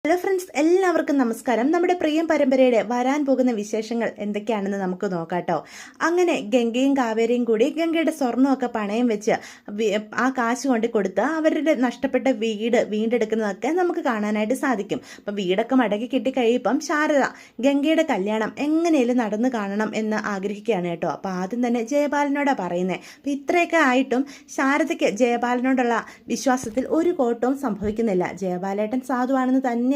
Hello friends, എല്ലാവർക്കും നമസ്കാരം. നമ്മുടെ പ്രിയം പരമ്പരയുടെ വരാൻ പോകുന്ന വിശേഷങ്ങൾ എന്തൊക്കെയാണെന്ന് നമുക്ക് നോക്കാട്ടോ. അങ്ങനെ ഗംഗയും കാവേരിയും കൂടി ഗംഗയുടെ സ്വർണ്ണമൊക്കെ പണയം വെച്ച് ആ കാശ് കൊണ്ട് കൊടുത്ത് അവരുടെ നഷ്ടപ്പെട്ട വീട് വീണ്ടെടുക്കുന്നതൊക്കെ നമുക്ക് കാണാനായിട്ട് സാധിക്കും. അപ്പം വീടൊക്കെ മടക്കി കിട്ടിക്കഴിയുമ്പം ശാരദ ഗംഗയുടെ കല്യാണം എങ്ങനെയും നടന്നു കാണണം എന്ന് ആഗ്രഹിക്കുകയാണ് കേട്ടോ. അപ്പം ആദ്യം തന്നെ ജയപാലനോടാണ് പറയുന്നത്. അപ്പം ഇത്രയൊക്കെ ആയിട്ടും ശാരദയ്ക്ക് ജയപാലനോടുള്ള വിശ്വാസത്തിൽ ഒരു കോട്ടവും സംഭവിക്കുന്നില്ല. ജയപാലേട്ടൻ സാധുവാണെന്ന് തന്നെയാണ്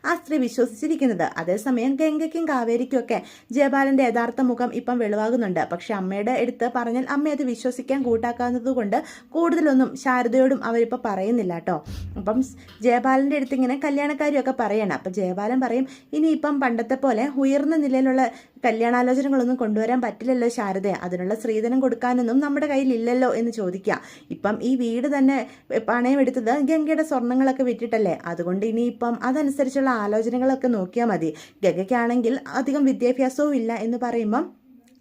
ആ സ്ത്രീ വിശ്വസിച്ചിരിക്കുന്നത്. അതേസമയം ഗംഗയ്ക്കും കാവേരിക്കും ഒക്കെ ജയപാലന്റെ യഥാർത്ഥ മുഖം ഇപ്പം വെളിവാകുന്നുണ്ട്. പക്ഷെ അമ്മയുടെ അടുത്ത് പറഞ്ഞാൽ അമ്മ അത് വിശ്വസിക്കാൻ കൂട്ടാക്കാത്തത് കൊണ്ട് കൂടുതലൊന്നും ശാരദയോടും അവരിപ്പോൾ പറയുന്നില്ല കേട്ടോ. അപ്പം ജയപാലന്റെ അടുത്ത് ഇങ്ങനെ കല്യാണക്കാരിയൊക്കെ പറയണം. അപ്പം ജയപാലൻ പറയും, ഇനിയിപ്പം പണ്ടത്തെ പോലെ ഉയർന്ന നിലയിലുള്ള കല്യാണാലോചനകളൊന്നും കൊണ്ടുവരാൻ പറ്റില്ലല്ലോ ശാരദ, അതിനുള്ള സ്ത്രീധനം കൊടുക്കാനൊന്നും നമ്മുടെ കയ്യിലില്ലല്ലോ എന്ന് ചോദിക്കുക. ഇപ്പം ഈ വീട് തന്നെ പണയം എടുത്തത് ഗംഗയുടെ സ്വർണ്ണങ്ങളൊക്കെ വിറ്റിട്ടല്ലേ, അതുകൊണ്ട് ഇനിയിപ്പം അതനുസരിച്ചുള്ള ആലോചനകളൊക്കെ നോക്കിയാൽ മതി. ഗംഗയ്ക്കാണെങ്കിൽ അധികം വിദ്യാഭ്യാസവും ഇല്ല എന്ന് പറയുമ്പം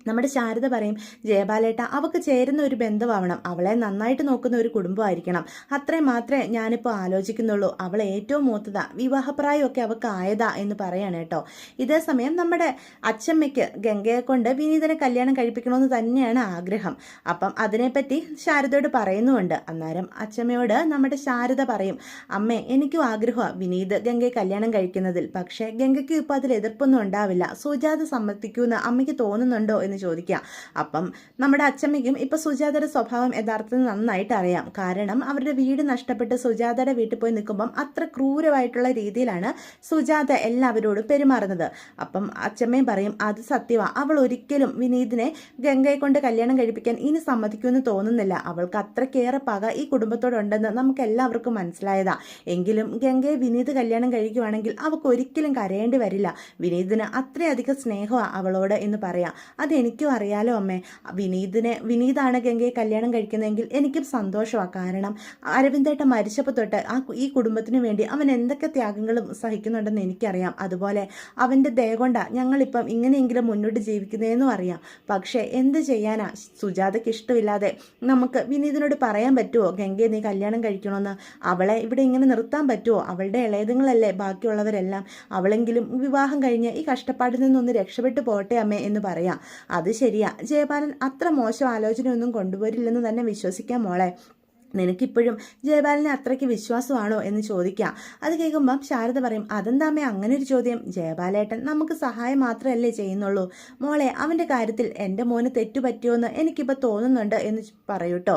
നമ്മുടെ ശാരദ പറയും, ജയപാലേട്ട അവൾക്ക് ചേരുന്ന ഒരു ബന്ധമാവണം, അവളെ നന്നായിട്ട് നോക്കുന്ന ഒരു കുടുംബമായിരിക്കണം, അത്രയും മാത്രമേ ഞാനിപ്പോൾ ആലോചിക്കുന്നുള്ളൂ, അവൾ ഏറ്റവും മൂത്തതാ, വിവാഹപ്രായമൊക്കെ അവൾക്ക് ആയതാ എന്ന് പറയാണ് കേട്ടോ. ഇതേസമയം നമ്മുടെ അച്ചമ്മയ്ക്ക് ഗംഗയെ കൊണ്ട് വിനീതനെ കല്യാണം കഴിപ്പിക്കണമെന്ന് തന്നെയാണ് ആഗ്രഹം. അപ്പം അതിനെപ്പറ്റി ശാരദയോട് പറയുന്നുമുണ്ട്. അന്നേരം അച്ചമ്മയോട് നമ്മുടെ ശാരദ പറയും, അമ്മേ എനിക്കും ആഗ്രഹമാണ് വിനീത് ഗംഗയെ കല്യാണം കഴിക്കുന്നതിൽ, പക്ഷേ ഗംഗയ്ക്കും ഇപ്പോൾ അതിൽ എതിർപ്പൊന്നും ഉണ്ടാവില്ല, സുജാത സമ്മതിക്കുമെന്ന് അമ്മയ്ക്ക് തോന്നുന്നുണ്ടോ എന്ന് ചോദിക്കുക. അപ്പം നമ്മുടെ അച്ചമ്മയ്ക്കും ഇപ്പൊ സുജാതയുടെ സ്വഭാവം യഥാർത്ഥത്തിൽ നന്നായിട്ട് അറിയാം. കാരണം അവരുടെ വീട് നഷ്ടപ്പെട്ട് സുജാതയുടെ വീട്ടിൽ പോയി നിൽക്കുമ്പം അത്ര ക്രൂരമായിട്ടുള്ള രീതിയിലാണ് സുജാത എല്ലാവരോടും പെരുമാറുന്നത്. അപ്പം അച്ചമ്മയും പറയും, അത് സത്യമാണ്, അവൾ ഒരിക്കലും വിനീതിനെ ഗംഗയെ കൊണ്ട് കല്യാണം കഴിപ്പിക്കാൻ ഇനി സമ്മതിക്കുമെന്ന് തോന്നുന്നില്ല, അവൾക്ക് അത്രക്കേറെ പക ഈ കുടുംബത്തോടുണ്ടെന്ന് നമുക്ക് എല്ലാവർക്കും മനസ്സിലായതാ. എങ്കിലും ഗംഗയെ വിനീത് കല്യാണം കഴിക്കുവാണെങ്കിൽ അവൾക്ക് ഒരിക്കലും കരയേണ്ടി വരില്ല, വിനീതിന് അത്രയധികം സ്നേഹമാണ് അവളോട് എന്ന് പറയാം. എനിക്കും അറിയാലോ അമ്മേ, വിനീതാണ് ഗംഗയെ കല്യാണം കഴിക്കുന്നതെങ്കിൽ എനിക്കും സന്തോഷമാണ്. കാരണം അരവിന്ദേട്ട മരിച്ചപ്പോൾ തൊട്ട് ഈ കുടുംബത്തിന് വേണ്ടി അവൻ എന്തൊക്കെ ത്യാഗങ്ങളും സഹിക്കുന്നുണ്ടെന്ന് എനിക്കറിയാം. അതുപോലെ അവൻ്റെ ദയ കൊണ്ടാണ് ഞങ്ങളിപ്പം ഇങ്ങനെയെങ്കിലും മുന്നോട്ട് ജീവിക്കുന്നതെന്നും അറിയാം. പക്ഷേ എന്ത് ചെയ്യാനാ, സുജാതയ്ക്ക് ഇഷ്ടമില്ലാതെ നമുക്ക് വിനീതിനോട് പറയാൻ പറ്റുമോ ഗംഗയെ നീ കല്യാണം കഴിക്കണമെന്ന്? അവളെ ഇവിടെ ഇങ്ങനെ നിർത്താൻ പറ്റുമോ? അവളുടെ ഇളയതുങ്ങളല്ലേ ബാക്കിയുള്ളവരെല്ലാം, അവളെങ്കിലും വിവാഹം കഴിഞ്ഞ് ഈ കഷ്ടപ്പാടിൽ നിന്നൊന്ന് രക്ഷപ്പെട്ടു പോട്ടെ അമ്മേ എന്ന് പറയാം. അത് ശരിയാ, ജയപാലൻ അത്ര മോശം ആലോചനയൊന്നും കൊണ്ടുവരില്ലെന്ന് തന്നെ വിശ്വസിക്കാം മോളെ. നിനക്കിപ്പോഴും ജയപാലനെ അത്രയ്ക്ക് വിശ്വാസമാണോ എന്ന് ചോദിക്കാം. അത് കേൾക്കുമ്പം ശാരദ പറയും, അതെന്താമേ അങ്ങനെ ഒരു ചോദ്യം? ജയപാലേട്ടൻ നമുക്ക് സഹായം മാത്രമല്ലേ ചെയ്യുന്നുള്ളൂ മോളെ, അവൻ്റെ കാര്യത്തിൽ എൻ്റെ മോന് തെറ്റുപറ്റിയോന്ന് എനിക്കിപ്പോൾ തോന്നുന്നുണ്ട് എന്ന് പറയൂട്ടോ.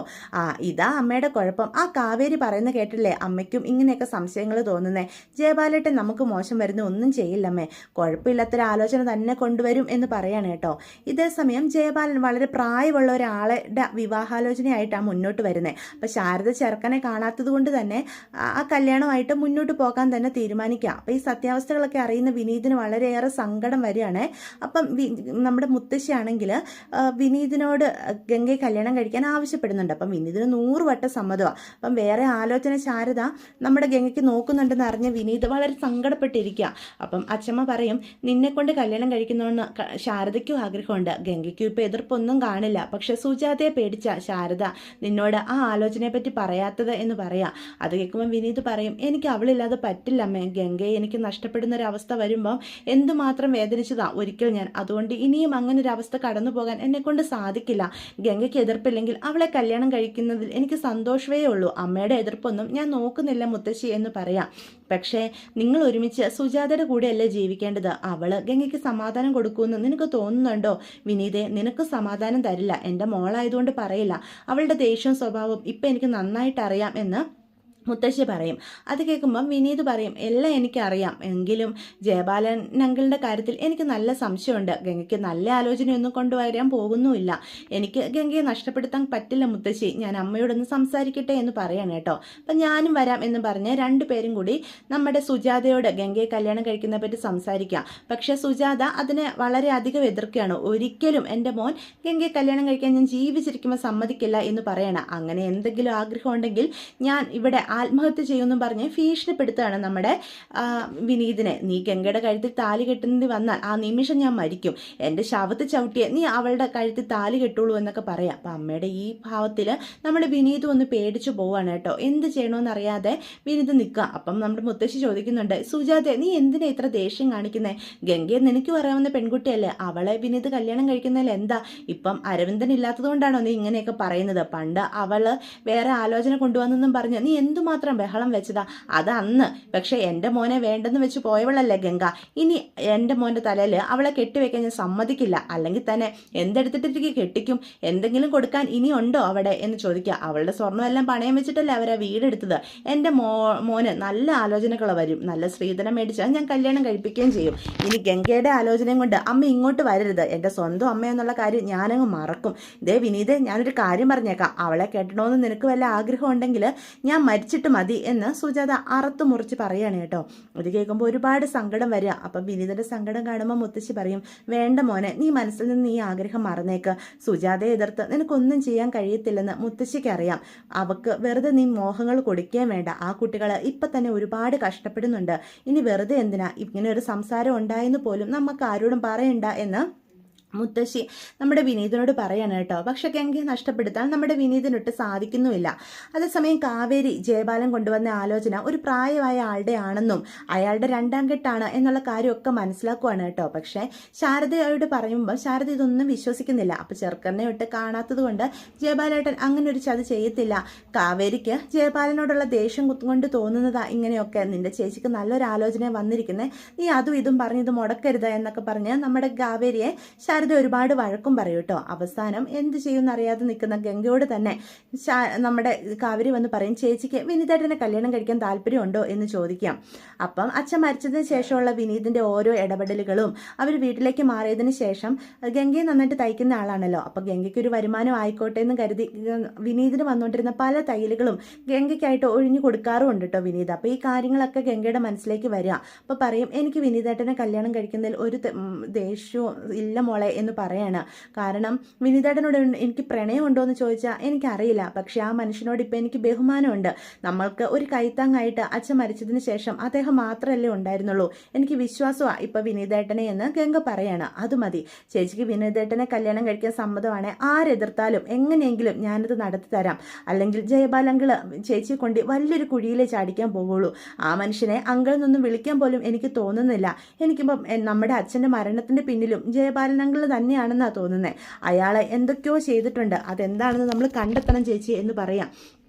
ഇതാ അമ്മയുടെ കുഴപ്പം, ആ കാവേരി പറയുന്ന കേട്ടില്ലേ അമ്മയ്ക്കും ഇങ്ങനെയൊക്കെ സംശയങ്ങൾ തോന്നുന്നേ. ജയപാലേട്ടൻ നമുക്ക് മോശം വരുന്ന ഒന്നും ചെയ്യില്ലമ്മേ, കുഴപ്പമില്ലാത്തൊരു ആലോചന തന്നെ കൊണ്ടുവരും എന്ന് പറയാണ് കേട്ടോ. ഇതേസമയം ജയപാലൻ വളരെ പ്രായമുള്ള ഒരാളുടെ വിവാഹാലോചനയായിട്ടാണ് മുന്നോട്ട് വരുന്നത്. അപ്പം ശാരദ ചെറുക്കനെ കാണാത്തത് കൊണ്ട് തന്നെ ആ കല്യാണമായിട്ട് മുന്നോട്ട് പോകാൻ തന്നെ തീരുമാനിക്കാം. അപ്പം ഈ സത്യാവസ്ഥകളൊക്കെ അറിയുന്ന വിനീതിന് വളരെയേറെ സങ്കടം വരികയാണ്. അപ്പം നമ്മുടെ മുത്തശ്ശിയാണെങ്കിൽ വിനീതിനോട് ഗംഗയെ കല്യാണം കഴിക്കാൻ ആവശ്യപ്പെടുന്നുണ്ട്. അപ്പം വിനീതിന് 100 വട്ടം സമ്മതമാണ്. അപ്പം വേറെ ആലോചന ശാരദ നമ്മുടെ ഗംഗയ്ക്ക് നോക്കുന്നുണ്ടെന്ന് അറിഞ്ഞ വിനീത് വളരെ സങ്കടപ്പെട്ടിരിക്കുക. അപ്പം അച്ചമ്മ പറയും, നിന്നെ കൊണ്ട് കല്യാണം കഴിക്കണമെന്ന് ശാരദയ്ക്കും ആഗ്രഹമുണ്ട്, ഗംഗയ്ക്കും ഇപ്പോൾ എതിർപ്പൊന്നും കാണില്ല, പക്ഷെ സുജാതയെ പേടിച്ച ശാരദ നിന്നോട് ആ ആലോചനയെ പറ്റി പറയാത്തത് എന്ന് പറയാം. അത് കേൾക്കുമ്പോൾ വിനീത് പറയും, എനിക്ക് അവളില്ലാതെ പറ്റില്ല അമ്മേ, ഗംഗയെ എനിക്ക് നഷ്ടപ്പെടുന്ന ഒരു അവസ്ഥ വരുമ്പം എന്തുമാത്രം വേദനിച്ചതാ ഒരിക്കൽ ഞാൻ, അതുകൊണ്ട് ഇനിയും അങ്ങനെ ഒരു അവസ്ഥ കടന്നു പോകാൻ എന്നെ കൊണ്ട് സാധിക്കില്ല. ഗംഗയ്ക്ക് എതിർപ്പില്ലെങ്കിൽ അവളെ കല്യാണം കഴിക്കുന്നതിൽ എനിക്ക് സന്തോഷമേ ഉള്ളൂ, അമ്മയുടെ എതിർപ്പൊന്നും ഞാൻ നോക്കുന്നില്ല മുത്തശ്ശി എന്ന് പറയാം. പക്ഷേ നിങ്ങൾ ഒരുമിച്ച് സുജാതയുടെ കൂടെയല്ലേ ജീവിക്കേണ്ടത്, അവള് ഗംഗയ്ക്ക് സമാധാനം കൊടുക്കുമെന്ന് നിനക്ക് തോന്നുന്നുണ്ടോ? വിനീതെ, നിനക്ക് സമാധാനം തരില്ല, എൻ്റെ മോളായതുകൊണ്ട് പറയില്ല, അവളുടെ ദേഷ്യവും സ്വഭാവം ഇപ്പം എനിക്ക് നന്നായിട്ട് അറിയാം എന്ന് മുത്തശ്ശി പറയും. അത് കേൾക്കുമ്പം വിനീത് പറയും, എല്ലാം എനിക്കറിയാം, എങ്കിലും ജയപാലൻ അങ്കിളിൻ്റെ കാര്യത്തിൽ എനിക്ക് നല്ല സംശയമുണ്ട്, ഗംഗയ്ക്ക് നല്ല ആലോചനയൊന്നും കൊണ്ടുവരാൻ പോകുന്നുമില്ല, എനിക്ക് ഗംഗയെ നഷ്ടപ്പെടുത്താൻ പറ്റില്ല മുത്തശ്ശി, ഞാൻ അമ്മയോടൊന്ന് സംസാരിക്കട്ടെ എന്ന് പറയാണ് കേട്ടോ. അപ്പം ഞാനും വരാം എന്ന് പറഞ്ഞ് 2 പേരും കൂടി നമ്മുടെ സുജാതയോട് ഗംഗയെ കല്യാണം കഴിക്കുന്നതിനെ പറ്റി സംസാരിക്കാം. പക്ഷേ സുജാത അതിനെ വളരെയധികം എതിർക്കുകയാണ്. ഒരിക്കലും എൻ്റെ മോൻ ഗംഗയെ കല്യാണം കഴിക്കാൻ ഞാൻ ജീവിച്ചിരിക്കുമ്പോൾ സമ്മതിക്കില്ല എന്ന് പറയണം. അങ്ങനെ എന്തെങ്കിലും ആഗ്രഹം ഉണ്ടെങ്കിൽ ഞാൻ ഇവിടെ ആത്മഹത്യ ചെയ്യുമെന്നും പറഞ്ഞ് ഭീഷണിപ്പെടുത്തുകയാണ് നമ്മുടെ വിനീതിനെ. നീ ഗംഗയുടെ കഴുത്തിൽ താലി കെട്ടുന്നത് വന്നാൽ ആ നിമിഷം ഞാൻ മരിക്കും, എൻ്റെ ശവത്ത് ചവിട്ടിയെ നീ അവളുടെ കഴുത്തിൽ താലി കെട്ടുള്ളൂ എന്നൊക്കെ പറയാം. അപ്പം അമ്മയുടെ ഈ ഭാവത്തിൽ നമ്മുടെ വിനീത് ഒന്ന് പേടിച്ചു പോവാണ് കേട്ടോ. എന്ത് ചെയ്യണമെന്ന് അറിയാതെ വിനീത് നിൽക്കുക. അപ്പം നമ്മുടെ മുത്തശ്ശി ചോദിക്കുന്നുണ്ട്, സുജാതെ നീ എന്തിനാ ഇത്ര ദേഷ്യം കാണിക്കുന്നത്? ഗംഗയെ നിനക്ക് പറയാവുന്ന പെൺകുട്ടിയല്ലേ, അവളെ വിനീത് കല്യാണം കഴിക്കുന്നതിൽ എന്താ? ഇപ്പം അരവിന്ദൻ ഇല്ലാത്തത് കൊണ്ടാണോ നീ ഇങ്ങനെയൊക്കെ പറയുന്നത്? പണ്ട് അവള് വേറെ ആലോചന കൊണ്ടുവന്നെന്നും പറഞ്ഞ് നീ എന്തുമാത്രം ബഹളം വെച്ചതാ. അത് അന്ന്. പക്ഷെ എൻ്റെ മോനെ വേണ്ടെന്ന് വെച്ച് പോയവളല്ലേ ഗംഗ. ഇനി എൻ്റെ മോൻ്റെ തലയിൽ അവളെ കെട്ടിവെക്കാൻ ഞാൻ സമ്മതിക്കില്ല. അല്ലെങ്കിൽ തന്നെ എന്തെടുത്തിട്ട് കെട്ടിക്കും? എന്തെങ്കിലും കൊടുക്കാൻ ഇനി ഉണ്ടോ അവിടെ എന്ന് ചോദിക്കുക. അവളുടെ സ്വർണ്ണം എല്ലാം പണയം വെച്ചിട്ടല്ലേ അവരാ വീടെടുത്തത്. എൻ്റെ മോന് നല്ല ആലോചനകൾ വരും, നല്ല സ്ത്രീധനം മേടിച്ചാൽ ഞാൻ കല്യാണം കഴിപ്പിക്കുകയും ചെയ്യും. ഇനി ഗംഗയുടെ ആലോചനയും കൊണ്ട് അമ്മ ഇങ്ങോട്ട് വരരുത്. എൻ്റെ സ്വന്തം അമ്മയെന്നുള്ള കാര്യം ഞാനങ്ങ് മറക്കും. ദേ വിനീത്, ഞാനൊരു കാര്യം പറഞ്ഞേക്കാം, അവളെ കെട്ടണമെന്ന് നിനക്ക് വല്ല ആഗ്രഹം ഉണ്ടെങ്കിൽ ഞാൻ മരിച്ചിട്ട് മതി എന്ന് സുജാത അറുത്തു മുറിച്ച് പറയുകയാണ് കേട്ടോ. ഇത് കേൾക്കുമ്പോൾ ഒരുപാട് സങ്കടം വരിക. അപ്പം വിനീതിൻ്റെ സങ്കടം കാണുമ്പോൾ മുത്തശ്ശി പറയും, വേണ്ട മോനെ, നീ മനസ്സിൽ നിന്ന് ഈ ആഗ്രഹം മറന്നേക്ക്. സുജാതയെ എതിർത്ത് നിനക്കൊന്നും ചെയ്യാൻ കഴിയത്തില്ലെന്ന് മുത്തശ്ശിക്ക് അറിയാം. അവക്ക് വെറുതെ നീ മോഹങ്ങൾ കൊടുക്കുകയും വേണ്ട. ആ കുട്ടികൾ ഇപ്പം തന്നെ ഒരുപാട് കഷ്ടപ്പെടുന്നുണ്ട്. ഇനി വെറുതെ എന്തിനാ ഇങ്ങനെ ഒരു സംസാരം ഉണ്ടായെന്ന് പോലും നമുക്ക് ആരോടും പറയണ്ട എന്ന് മുത്തശ്ശി നമ്മുടെ വിനീതിനോട് പറയാണ് കേട്ടോ. പക്ഷെ ഗംഗയെ നഷ്ടപ്പെടുത്താൻ നമ്മുടെ വിനീതിനൊട്ട് സാധിക്കുന്നുമില്ല. അതേസമയം കാവേരി ജയപാലൻ കൊണ്ടുവന്ന ആലോചന ഒരു പ്രായമായ ആളുടെ ആണെന്നും അയാളുടെ രണ്ടാം കെട്ടാണ് എന്നുള്ള കാര്യമൊക്കെ മനസ്സിലാക്കുവാണ് കേട്ടോ. പക്ഷേ ശാരദയോട് പറയുമ്പോൾ ശാരദ ഇതൊന്നും വിശ്വസിക്കുന്നില്ല. അപ്പോൾ ചെറുക്കനെ ഒട്ട് കാണാത്തത് കൊണ്ട് ജയപാലേട്ടൻ അങ്ങനെ ഒരു ചതി ചെയ്യത്തില്ല. കാവേരിക്ക് ജയപാലനോടുള്ള ദേഷ്യം കൊണ്ട് തോന്നുന്നതാ ഇങ്ങനെയൊക്കെ. നിന്റെ ചേച്ചിക്ക് നല്ലൊരു ആലോചന വന്നിരിക്കുന്നത്, നീ അതും ഇതും പറഞ്ഞ് ഇത് മുടക്കരുത് എന്നൊക്കെ പറഞ്ഞ് നമ്മുടെ കാവേരിയെ ശാരദ ഒരുപാട് വഴക്കും പറയും കേട്ടോ. അവസാനം എന്ത് ചെയ്യുമെന്നറിയാതെ നിൽക്കുന്ന ഗംഗയോട് തന്നെ നമ്മുടെ കാവേരി വന്ന് പറയും, ചേച്ചിക്ക് വിനീതേട്ടനെ കല്യാണം കഴിക്കാൻ താല്പര്യമുണ്ടോ എന്ന് ചോദിക്കാം. അപ്പം അച്ഛൻ മരിച്ചതിന് ശേഷമുള്ള വിനീതിൻ്റെ ഓരോ ഇടപെടലുകളും അവർ വീട്ടിലേക്ക് മാറിയതിന് ശേഷം ഗംഗയെ നന്നായിട്ട് തയ്ക്കുന്ന ആളാണല്ലോ. അപ്പം ഗംഗയ്ക്ക് ഒരു വരുമാനം ആയിക്കോട്ടെ എന്ന് കരുതി വിനീതിന് വന്നുകൊണ്ടിരുന്ന പല തയ്യലുകളും ഗംഗയ്ക്കായിട്ട് ഒഴിഞ്ഞു കൊടുക്കാറുമുണ്ട് കേട്ടോ വിനീത്. അപ്പോൾ ഈ കാര്യങ്ങളൊക്കെ ഗംഗയുടെ മനസ്സിലേക്ക് വരിക. അപ്പോൾ പറയും, എനിക്ക് വിനീതേട്ടനെ കല്യാണം കഴിക്കുന്നതിൽ ഒരു ദേഷ്യവും ഇല്ല മോളെ എന്ന് പറയാണ്. കാരണം വിനീതേട്ടനോട് എനിക്ക് പ്രണയമുണ്ടോ എന്ന് ചോദിച്ചാൽ എനിക്കറിയില്ല. പക്ഷെ ആ മനുഷ്യനോട് ഇപ്പം എനിക്ക് ബഹുമാനമുണ്ട്. നമ്മൾക്ക് ഒരു കൈത്താങ്ങായിട്ട് അച്ഛൻ മരിച്ചതിന് ശേഷം അദ്ദേഹം മാത്രമല്ലേ ഉണ്ടായിരുന്നുള്ളൂ. എനിക്ക് വിശ്വാസമാണ് ഇപ്പം വിനീതേട്ടനെ എന്ന് ഗംഗ പറയാണ്. അത് മതി, ചേച്ചിക്ക് വിനീതേട്ടനെ കല്യാണം കഴിക്കാൻ സമ്മതമാണ്. ആരെതിർത്താലും എങ്ങനെയെങ്കിലും ഞാനത് നടത്തി തരാം. അല്ലെങ്കിൽ ജയപാലങ്കിള് ചേച്ചിയെ കൊണ്ട് വലിയൊരു കുഴിയിലെ ചാടിക്കാൻ പോകുള്ളൂ. ആ മനുഷ്യനെ അങ്കിളിൽ നിന്നും വിളിക്കാൻ പോലും എനിക്ക് തോന്നുന്നില്ല. എനിക്കിപ്പം നമ്മുടെ അച്ഛൻ്റെ മരണത്തിൻ്റെ പിന്നിലും ജയപാലനങ്കിൾ തന്നെയാണെന്നാണ് തോന്നുന്നത്. അയാളെ എന്തൊക്കെയോ ചെയ്തിട്ടുണ്ട്, അതെന്താണെന്ന് നമ്മൾ കണ്ടെത്തണം ചേച്ചി എന്ന് പറയാം.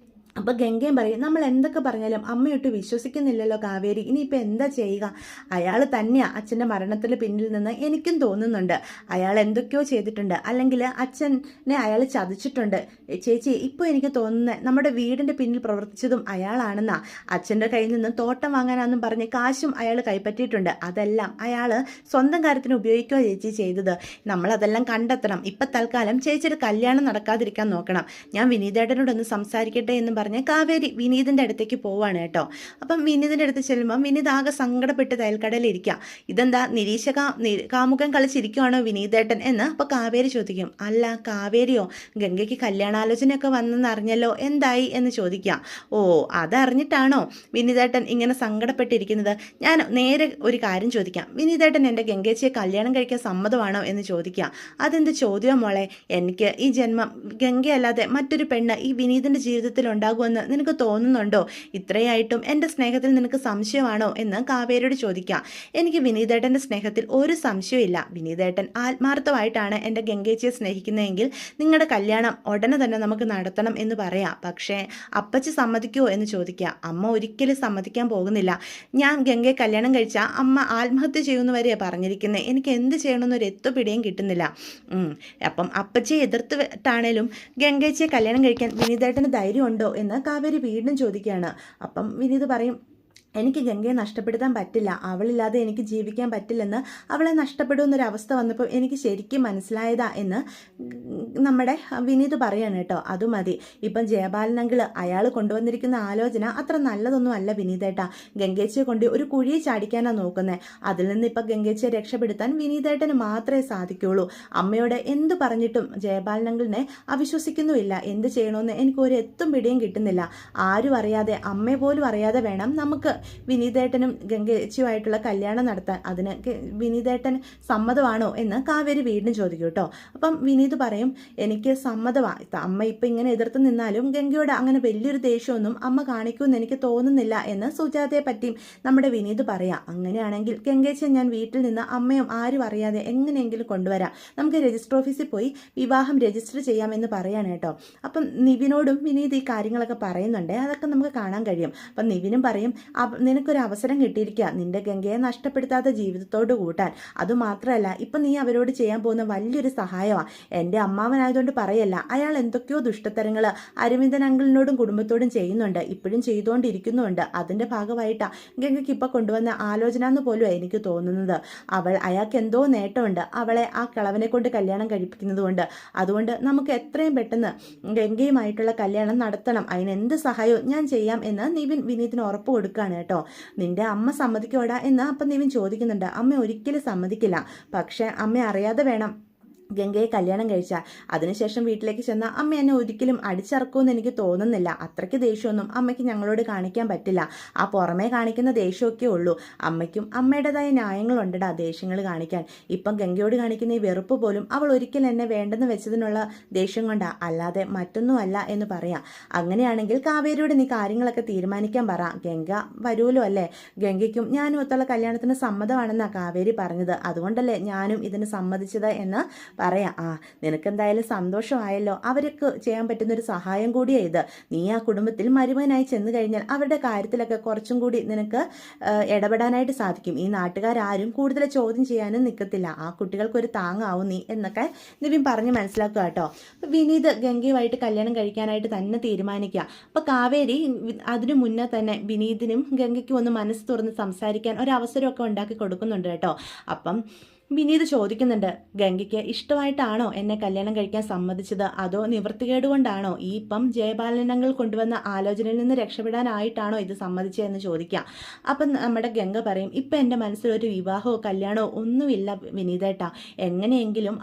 അപ്പോൾ ഗംഗയും പറയും, നമ്മൾ എന്തൊക്കെ പറഞ്ഞാലും അമ്മയൊട്ട് വിശ്വസിക്കുന്നില്ലല്ലോ കാവേരി, ഇനിയിപ്പോൾ എന്താ ചെയ്യുക? അയാൾ തന്നെയാണ് അച്ഛൻ്റെ മരണത്തിന് പിന്നിൽ നിന്ന് എനിക്കും തോന്നുന്നുണ്ട്. അയാൾ എന്തൊക്കെയോ ചെയ്തിട്ടുണ്ട്, അല്ലെങ്കിൽ അച്ഛനെ അയാൾ ചതിച്ചിട്ടുണ്ട്. ചേച്ചി, ഇപ്പോൾ എനിക്ക് തോന്നുന്നത് നമ്മുടെ വീടിൻ്റെ പിന്നിൽ പ്രവർത്തിച്ചതും അയാളാണെന്നാ. അച്ഛൻ്റെ കയ്യിൽ നിന്ന് തോട്ടം വാങ്ങാനാണെന്നും പറഞ്ഞ് കാശും അയാൾ കൈപ്പറ്റിയിട്ടുണ്ട്. അതെല്ലാം അയാൾ സ്വന്തം കാര്യത്തിന് ഉപയോഗിക്കുകയോ ചേച്ചി ചെയ്തത്. നമ്മളതെല്ലാം കണ്ടെത്തണം. ഇപ്പം തൽക്കാലം ചേച്ചിയുടെ കല്യാണം നടക്കാതിരിക്കാൻ നോക്കണം. ഞാൻ വിനീതേട്ടനോടൊന്ന് സംസാരിക്കട്ടെ എന്ന് പറഞ്ഞ് കാവേരി വിനീതിൻ്റെ അടുത്തേക്ക് പോവാണ് കേട്ടോ. അപ്പം വിനീതിൻ്റെ അടുത്ത് ചെല്ലുമ്പോൾ വിനീത് ആകെ സങ്കടപ്പെട്ട് തയ്യൽക്കടയിലിരിക്കുക. ഇതെന്താ കാമുകൻ കളിച്ചിരിക്കുവാണോ വിനീതേട്ടൻ എന്ന് അപ്പോൾ കാവേരി ചോദിക്കും. അല്ല കാവേരിയോ, ഗംഗയ്ക്ക് കല്യാണാലോചനയൊക്കെ വന്നെന്ന് അറിഞ്ഞല്ലോ, എന്തായി എന്ന് ചോദിക്കാം. ഓ, അതറിഞ്ഞിട്ടാണോ വിനീതേട്ടൻ ഇങ്ങനെ സങ്കടപ്പെട്ടിരിക്കുന്നത്? ഞാൻ നേരെ ഒരു കാര്യം ചോദിക്കാം, വിനീതേട്ടൻ എൻ്റെ ഗംഗേച്ചിയെ കല്യാണം കഴിക്കാൻ സമ്മതമാണോ എന്ന് ചോദിക്കാം. അതെന്ത് ചോദ്യമോ മോളെ? എനിക്ക് ഈ ജന്മം ഗംഗയല്ലാതെ മറ്റൊരു പെണ്ണ് ഈ വിനീതിൻ്റെ ജീവിതത്തിൽ ഉണ്ടാകുമെന്ന് നിനക്ക് തോന്നുന്നുണ്ടോ? ഇത്രയായിട്ടും എൻ്റെ സ്നേഹത്തിൽ നിനക്ക് സംശയമാണോ എന്ന് കാവേരിയോട് ചോദിക്കാം. എനിക്ക് വിനീതേട്ടൻ്റെ സ്നേഹത്തിൽ ഒരു സംശയമില്ല. വിനീതേട്ടൻ ആത്മാർത്ഥമായിട്ടാണ് എൻ്റെ ഗംഗേച്ചിയെ സ്നേഹിക്കുന്നതെങ്കിൽ നിങ്ങളുടെ കല്യാണം ഉടനെ തന്നെ നമുക്ക് നടത്തണം എന്ന് പറയാം. പക്ഷേ അപ്പച്ചി സമ്മതിക്കുമോ എന്ന് ചോദിക്കുക. അമ്മ ഒരിക്കലും സമ്മതിക്കാൻ പോകുന്നില്ല. ഞാൻ ഗംഗയെ കല്യാണം കഴിച്ചാൽ അമ്മ ആത്മഹത്യ ചെയ്യുമെന്ന് വരെയാണ് പറഞ്ഞിരിക്കുന്നത്. എനിക്ക് എന്ത് ചെയ്യണമെന്നൊരു എത്തുപിടിയും കിട്ടുന്നില്ല. അപ്പം അപ്പച്ചിയെ എതിർത്തിട്ടാണേലും ഗംഗേച്ചിയെ കല്യാണം കഴിക്കാൻ വിനീതേട്ടന് ധൈര്യമുണ്ടോ എന്ന് കാവേരി വീണ്ടും ചോദിക്കുകയാണ്. അപ്പം വിനീത് പറയും, എനിക്ക് ഗംഗയെ നഷ്ടപ്പെടുത്താൻ പറ്റില്ല, അവളില്ലാതെ എനിക്ക് ജീവിക്കാൻ പറ്റില്ലെന്ന്, അവളെ നഷ്ടപ്പെടുമെന്നൊരവസ്ഥ വന്നപ്പോൾ എനിക്ക് ശരിക്കും മനസ്സിലായതാ എന്ന് നമ്മുടെ വിനീത് പറയാണ് കേട്ടോ. അത് മതി. ഇപ്പം ജയപാലനങ്കിള് അയാൾ കൊണ്ടുവന്നിരിക്കുന്ന ആലോചന അത്ര നല്ലതൊന്നും അല്ല വിനീതേട്ടാ. ഗംഗേച്ചിയെ കൊണ്ട് ഒരു കുഴിയെ ചാടിക്കാനാണ് നോക്കുന്നത്. അതിൽ നിന്ന് ഇപ്പം ഗംഗേച്ചിയെ രക്ഷപ്പെടുത്താൻ വിനീതേട്ടന് മാത്രമേ സാധിക്കുള്ളൂ. അമ്മയോട് എന്ത് പറഞ്ഞിട്ടും ജയപാലനങ്കിളിനെ അവിശ്വസിക്കുന്നുമില്ല. എന്ത് ചെയ്യണമെന്ന് എനിക്ക് ഒരു എത്തും പിടിയും കിട്ടുന്നില്ല. ആരും അറിയാതെ, അമ്മ പോലും അറിയാതെ വേണം നമുക്ക് വിനീതേട്ടനും ഗംഗേച്ചിയുമായിട്ടുള്ള കല്യാണം നടത്താൻ. അതിന് വിനീതേട്ടൻ സമ്മതമാണോ എന്ന് കാവേരി വീണ്ടും ചോദിക്കും കേട്ടോ. അപ്പം വിനീത് പറയും, എനിക്ക് സമ്മതമാണ്. അമ്മ ഇപ്പം ഇങ്ങനെ എതിർത്ത് നിന്നാലും ഗംഗയോട് അങ്ങനെ വലിയൊരു ദേഷ്യമൊന്നും അമ്മ കാണിക്കുമെന്ന് എനിക്ക് തോന്നുന്നില്ല എന്ന് സുജാതയെ പറ്റിയും നമ്മുടെ വിനീത് പറയാം. അങ്ങനെയാണെങ്കിൽ ഗംഗേച്ചിയെ ഞാൻ വീട്ടിൽ നിന്ന് അമ്മയും ആരും അറിയാതെ എങ്ങനെയെങ്കിലും കൊണ്ടുവരാം. നമുക്ക് രജിസ്റ്റർ ഓഫീസിൽ പോയി വിവാഹം രജിസ്റ്റർ ചെയ്യാമെന്ന് പറയാണ് കേട്ടോ. അപ്പം നിവിനോടും വിനീത് ഈ കാര്യങ്ങളൊക്കെ പറയുന്നുണ്ട്. അതൊക്കെ നമുക്ക് കാണാൻ കഴിയും. അപ്പം നിവിനും പറയും, നിനക്കൊരു അവസരം കിട്ടിയിരിക്കുക നിന്റെ ഗംഗയെ നഷ്ടപ്പെടുത്താത്ത ജീവിതത്തോട് കൂട്ടാൻ. അതുമാത്രമല്ല, ഇപ്പം നീ അവരോട് ചെയ്യാൻ പോകുന്ന വലിയൊരു സഹായമാണ്. എൻ്റെ അമ്മാവനായതുകൊണ്ട് പറയല്ല, അയാൾ എന്തൊക്കെയോ ദുഷ്ടത്തരങ്ങൾ അരവിന്ദൻ അങ്കിളിനോടും കുടുംബത്തോടും ചെയ്യുന്നുണ്ട്, ഇപ്പോഴും ചെയ്തുകൊണ്ടിരിക്കുന്നുണ്ട്. അതിൻ്റെ ഭാഗമായിട്ടാണ് ഗംഗയ്ക്ക് ഇപ്പം കൊണ്ടുവന്ന ആലോചന എന്ന് പോലും എനിക്ക് തോന്നുന്നത്. അയാൾക്ക് എന്തോ നേട്ടമുണ്ട് അവളെ ആ കളവനെ കൊണ്ട് കല്യാണം കഴിപ്പിക്കുന്നത് കൊണ്ട്. അതുകൊണ്ട് നമുക്ക് എത്രയും പെട്ടെന്ന് ഗംഗയുമായിട്ടുള്ള കല്യാണം നടത്തണം. അതിനെന്ത് സഹായവും ഞാൻ ചെയ്യാം എന്ന് നിവിൻ വിനീതിന് ഉറപ്പ് കൊടുക്കുകയാണ് കേട്ടോ. നിന്റെ അമ്മ സമ്മതിക്കോടാ എന്ന് അപ്പം നിവിൻ ചോദിക്കുന്നുണ്ട്. അമ്മ ഒരിക്കലും സമ്മതിക്കില്ല. പക്ഷെ അമ്മ അറിയാതെ വേണം ഗംഗയെ കല്യാണം കഴിച്ചാൽ. അതിനുശേഷം വീട്ടിലേക്ക് ചെന്നാൽ അമ്മ എന്നെ ഒരിക്കലും അടിച്ചിറക്കുമെന്ന് എനിക്ക് തോന്നുന്നില്ല. അത്രയ്ക്ക് ദേഷ്യമൊന്നും അമ്മയ്ക്ക് ഞങ്ങളോട് കാണിക്കാൻ പറ്റില്ല. ആ പുറമേ കാണിക്കുന്ന ദേഷ്യമൊക്കെ ഉള്ളൂ. അമ്മയ്ക്കും അമ്മയുടേതായ ന്യായങ്ങളുണ്ടടാ ദേഷ്യങ്ങൾ കാണിക്കാൻ. ഇപ്പം ഗംഗയോട് കാണിക്കുന്ന ഈ വെറുപ്പ് പോലും അവൾ ഒരിക്കലും എന്നെ വേണ്ടെന്ന് വെച്ചതിനുള്ള ദേഷ്യം കൊണ്ടാ, അല്ലാതെ മറ്റൊന്നുമല്ല എന്ന് പറയാം. അങ്ങനെയാണെങ്കിൽ കാവേരിയോട് നീ കാര്യങ്ങളൊക്കെ തീരുമാനിക്കാൻ പറ. ഗംഗ വരൂലോ അല്ലേ? ഗംഗയ്ക്കും ഞാനും ഒത്തുള്ള കല്യാണത്തിന് സമ്മതമാണെന്നാണ് കാവേരി പറഞ്ഞത്. അതുകൊണ്ടല്ലേ ഞാനും ഇതിന് സമ്മതിച്ചത് എന്ന് പറയാം. നിനക്കെന്തായാലും സന്തോഷമായല്ലോ. അവർക്ക് ചെയ്യാൻ പറ്റുന്നൊരു സഹായം കൂടിയാണ് ഇത്. നീ ആ കുടുംബത്തിൽ മരുമകനായി ചെന്ന് കഴിഞ്ഞാൽ അവരുടെ കാര്യത്തിലൊക്കെ കുറച്ചും കൂടി നിനക്ക് ഇടപെടാനായിട്ട് സാധിക്കും. ഈ നാട്ടുകാരും കൂടുതൽ ചോദ്യം ചെയ്യാനും നിൽക്കത്തില്ല. ആ കുട്ടികൾക്കൊരു താങ്ങാവും നീ എന്നൊക്കെ നിവിൻ പറഞ്ഞ് മനസ്സിലാക്കുക കേട്ടോ. അപ്പോൾ വിനീത് ഗംഗയുമായിട്ട് കല്യാണം കഴിക്കാനായിട്ട് തന്നെ തീരുമാനിക്കുക. അപ്പോൾ കാവേരി അതിനു മുന്നേ തന്നെ വിനീതിനും ഗംഗയ്ക്കും ഒന്ന് മനസ്സ് തുറന്ന് സംസാരിക്കാൻ ഒരവസരമൊക്കെ ഉണ്ടാക്കി കൊടുക്കുന്നുണ്ട് കേട്ടോ. അപ്പം വിനീത് ചോദിക്കുന്നുണ്ട്, ഗംഗയ്ക്ക് ഇഷ്ടമായിട്ടാണോ എന്നെ കല്യാണം കഴിക്കാൻ സമ്മതിച്ചത്, അതോ നിവൃത്തികേട് കൊണ്ടാണോ, ഈ ഇപ്പം ജയപാലനങ്ങൾ കൊണ്ടുവന്ന ആലോചനയിൽ നിന്ന് രക്ഷപ്പെടാനായിട്ടാണോ ഇത് സമ്മതിച്ചതെന്ന് ചോദിക്കാം. അപ്പം നമ്മുടെ ഗംഗ പറയും, ഇപ്പം എൻ്റെ മനസ്സിലൊരു വിവാഹമോ കല്യാണമോ ഒന്നുമില്ല വിനീതേട്ടാ. എങ്ങനെയെങ്കിലും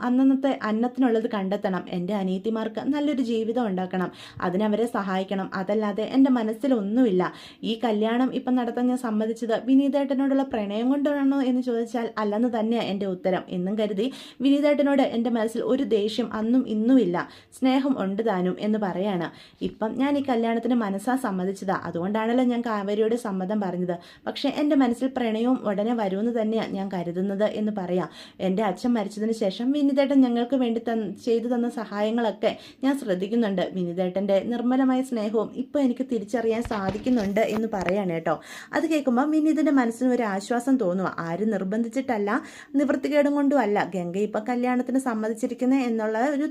അന്നത്തിനുള്ളത് കണ്ടെത്തണം. എൻ്റെ അനിയത്തിമാർക്ക് നല്ലൊരു ജീവിതം ഉണ്ടാക്കണം. അതിനവരെ സഹായിക്കണം. അതല്ലാതെ എൻ്റെ മനസ്സിലൊന്നുമില്ല. ഈ കല്യാണം ഇപ്പം നടത്താൻ ഞാൻ സമ്മതിച്ചത് വിനീതേട്ടനോടുള്ള പ്രണയം കൊണ്ടാണോ എന്ന് ചോദിച്ചാൽ അല്ലെന്ന് തന്നെയാണ് എൻ്റെ ഉത്തരം എന്നും കരുതി വിനീതേട്ടനോട് എൻ്റെ മനസ്സിൽ ഒരു ദേഷ്യം അന്നും ഇന്നുമില്ല, സ്നേഹം ഉണ്ട് താനും എന്ന് പറയാണ്. ഇപ്പം ഞാൻ ഈ കല്യാണത്തിന് മനസ്സാ സമ്മതിച്ചതാ. അതുകൊണ്ടാണല്ലോ ഞാൻ കാവേരിയോട് സമ്മതം പറഞ്ഞത്. പക്ഷേ എൻ്റെ മനസ്സിൽ പ്രണയവും ഉടനെ വരുമെന്ന് തന്നെയാണ് ഞാൻ കരുതുന്നത് എന്ന് പറയാം. എൻ്റെ അച്ഛൻ മരിച്ചതിന് ശേഷം വിനീതേട്ടൻ ഞങ്ങൾക്ക് വേണ്ടി ചെയ്തു തന്ന സഹായങ്ങളൊക്കെ ഞാൻ ശ്രദ്ധിക്കുന്നുണ്ട്. വിനീതേട്ടൻ്റെ നിർമ്മലമായ സ്നേഹവും ഇപ്പോൾ എനിക്ക് തിരിച്ചറിയാൻ സാധിക്കുന്നുണ്ട് എന്ന് പറയാണ് കേട്ടോ. അത് കേൾക്കുമ്പോൾ വിനീതിൻ്റെ മനസ്സിന് ഒരു ആശ്വാസം തോന്നുക. ആരും നിർബന്ധിച്ചിട്ടല്ല, നിവൃത്തികേടും കൊണ്ടും അല്ല ഗംഗ ഇപ്പം കല്യാണത്തിന് സമ്മതിച്ചിരിക്കുന്നത് എന്നുള്ള ഒരു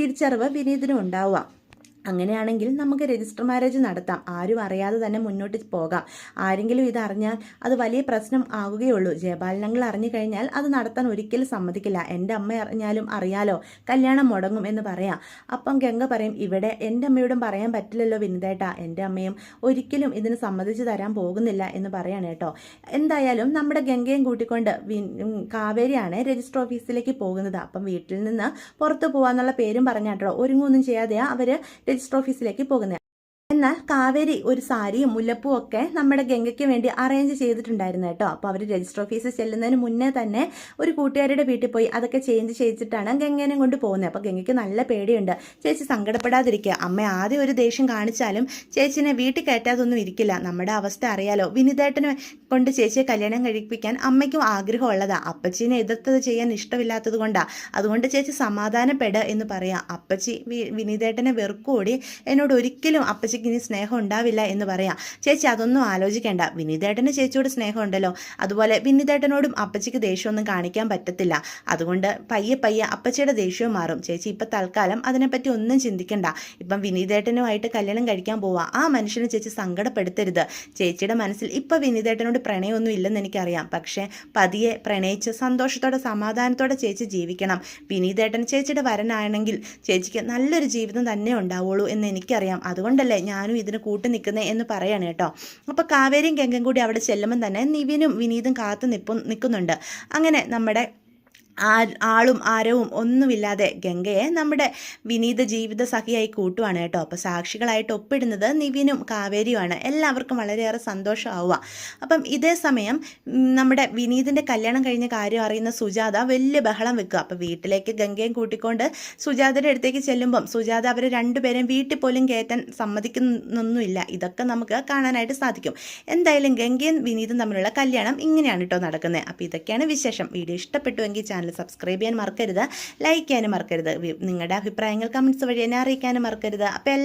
തിരിച്ചറിവ് വിനീതിനും ഉണ്ടാവുക. അങ്ങനെയാണെങ്കിൽ നമുക്ക് രജിസ്റ്റർ മാരേജ് നടത്താം. ആരും അറിയാതെ തന്നെ മുന്നോട്ട് പോകാം. ആരെങ്കിലും ഇതറിഞ്ഞാൽ അത് വലിയ പ്രശ്നം ആകുകയുള്ളൂ. ജയപാലനങ്ങൾ അറിഞ്ഞു കഴിഞ്ഞാൽ അത് നടത്താൻ ഒരിക്കലും സമ്മതിക്കില്ല. എൻ്റെ അമ്മ അറിഞ്ഞാലും അറിയാലോ, കല്യാണം മുടങ്ങും എന്ന് പറയാം. അപ്പം ഗംഗ പറയും, ഇവിടെ എൻ്റെ അമ്മയോടും പറയാൻ പറ്റില്ലല്ലോ വിനിതേട്ടാ. എൻ്റെ അമ്മയും ഒരിക്കലും ഇതിന് സമ്മതിച്ചു തരാൻ പോകുന്നില്ല എന്ന് പറയാണ് കേട്ടോ. എന്തായാലും നമ്മുടെ ഗംഗയും കൂട്ടിക്കൊണ്ട് കാവേരിയാണ് രജിസ്റ്റർ ഓഫീസിലേക്ക് പോകുന്നത്. അപ്പം വീട്ടിൽ നിന്ന് പുറത്തു പോകാന്നുള്ള പേരും പറഞ്ഞാട്ടോ ഒരുങ്ങൊന്നും ചെയ്യാതെയാ അവർ രജിസ്റ്റർ ഓഫീസിലേക്ക് പോകുന്നത്. എന്നാൽ കാവേരി ഒരു സാരിയും മുല്ലപ്പൂ ഒക്കെ നമ്മുടെ ഗംഗയ്ക്ക് വേണ്ടി അറേഞ്ച് ചെയ്തിട്ടുണ്ടായിരുന്നു കേട്ടോ. അപ്പോൾ അവർ രജിസ്റ്റർ ഓഫീസിൽ ചെല്ലുന്നതിന് മുന്നേ തന്നെ ഒരു കൂട്ടുകാരുടെ വീട്ടിൽ പോയി അതൊക്കെ ചേഞ്ച് ചെയ്തിട്ടാണ് ഗംഗേനെ കൊണ്ട് പോകുന്നത്. അപ്പോൾ ഗംഗയ്ക്ക് നല്ല പേടിയുണ്ട്. ചേച്ചി സങ്കടപ്പെടാതിരിക്കുക. അമ്മ ആദ്യം ഒരു ദേഷ്യം കാണിച്ചാലും ചേച്ചിനെ വീട്ടിൽ കയറ്റാതൊന്നും ഇരിക്കില്ല. നമ്മുടെ അവസ്ഥ അറിയാലോ. വിനിതേട്ടനെ കൊണ്ട് ചേച്ചിയെ കല്യാണം കഴിപ്പിക്കാൻ അമ്മയ്ക്കും ആഗ്രഹമുള്ളതാണ്. അപ്പച്ചീനെ എതിർത്തത് ചെയ്യാൻ ഇഷ്ടമില്ലാത്തത് കൊണ്ടാണ്. അതുകൊണ്ട് ചേച്ചി സമാധാനപ്പെട് എന്ന് പറയാം. അപ്പച്ചി വിനിതേട്ടനെ വെറുക്കൂടി എന്നോട് ഒരിക്കലും അപ്പച്ചി ചേച്ചിക്ക് ഇനി സ്നേഹം ഉണ്ടാവില്ല എന്ന് പറയാം. ചേച്ചി അതൊന്നും ആലോചിക്കേണ്ട, വിനീതേട്ടന് ചേച്ചിയോട് സ്നേഹമുണ്ടല്ലോ, അതുപോലെ വിനീതേട്ടനോടും അപ്പച്ചിക്ക് ദേഷ്യമൊന്നും കാണിക്കാൻ പറ്റത്തില്ല. അതുകൊണ്ട് പയ്യെ പയ്യെ അപ്പച്ചിയുടെ ദേഷ്യവും മാറും. ചേച്ചി ഇപ്പം തൽക്കാലം അതിനെപ്പറ്റി ഒന്നും ചിന്തിക്കണ്ട. ഇപ്പം വിനീതേട്ടനുമായിട്ട് കല്യാണം കഴിക്കാൻ പോവാ, ആ മനുഷ്യനെ ചേച്ചി സങ്കടപ്പെടുത്തരുത്. ചേച്ചിയുടെ മനസ്സിൽ ഇപ്പം വിനീതേട്ടനോട് പ്രണയമൊന്നും ഇല്ലെന്ന് എനിക്കറിയാം. പക്ഷേ പതിയെ പ്രണയിച്ച് സന്തോഷത്തോടെ സമാധാനത്തോടെ ചേച്ചി ജീവിക്കണം. വിനീതേട്ടൻ ചേച്ചിയുടെ വരനാണെങ്കിൽ ചേച്ചിക്ക് നല്ലൊരു ജീവിതം തന്നെ ഉണ്ടാവുള്ളൂ എന്ന് എനിക്കറിയാം. അതുകൊണ്ടല്ലേ ഞാനും ഇതിന് കൂട്ടു നിൽക്കുന്നത് എന്ന് പറയാണ് കേട്ടോ. അപ്പോൾ കാവേരിയും ഗംഗയും കൂടി അവിടെ ചെല്ലുമ്പം തന്നെ നിവിനും വിനീതും കാത്തു നിൽക്കുന്നുണ്ട്. അങ്ങനെ നമ്മുടെ ആളും ആരവും ഒന്നുമില്ലാതെ ഗംഗയെ നമ്മുടെ വിനീത ജീവിത സഖിയായി കൂട്ടുവാണ് കേട്ടോ. അപ്പോൾ സാക്ഷികളായിട്ട് ഒപ്പിടുന്നത് നിവിനും കാവേരിയുമാണ്. എല്ലാവർക്കും വളരെയേറെ സന്തോഷമാവുക. അപ്പം ഇതേ സമയം നമ്മുടെ വിനീതിൻ്റെ കല്യാണം കഴിഞ്ഞ കാര്യം അറിയുന്ന സുജാത വലിയ ബഹളം വെക്കുക. അപ്പോൾ വീട്ടിലേക്ക് ഗംഗയും കൂട്ടിക്കൊണ്ട് സുജാതയുടെ അടുത്തേക്ക് ചെല്ലുമ്പം സുജാത അവർ രണ്ടുപേരെയും വീട്ടിൽ പോലും കയറ്റാൻ സമ്മതിക്കുന്നൊന്നുമില്ല. ഇതൊക്കെ നമുക്ക് കാണാനായിട്ട് സാധിക്കും. എന്തായാലും ഗംഗയും വിനീതും തമ്മിലുള്ള കല്യാണം ഇങ്ങനെയാണ് കേട്ടോ നടക്കുന്നത്. അപ്പോൾ ഇതൊക്കെയാണ് വിശേഷം. വീഡിയോ ഇഷ്ടപ്പെട്ടുവെങ്കിൽ ചാനൽ സബ്സ്ക്രൈബ് ചെയ്യാൻ മറക്കരുത്, ലൈക്ക് ചെയ്യാനും മറക്കരുത്, നിങ്ങളുടെ അഭിപ്രായങ്ങൾ കമൻറ്റ്സ് വഴി എന്നെ അറിയിക്കാനും മറക്കരുത്. അപ്പോൾ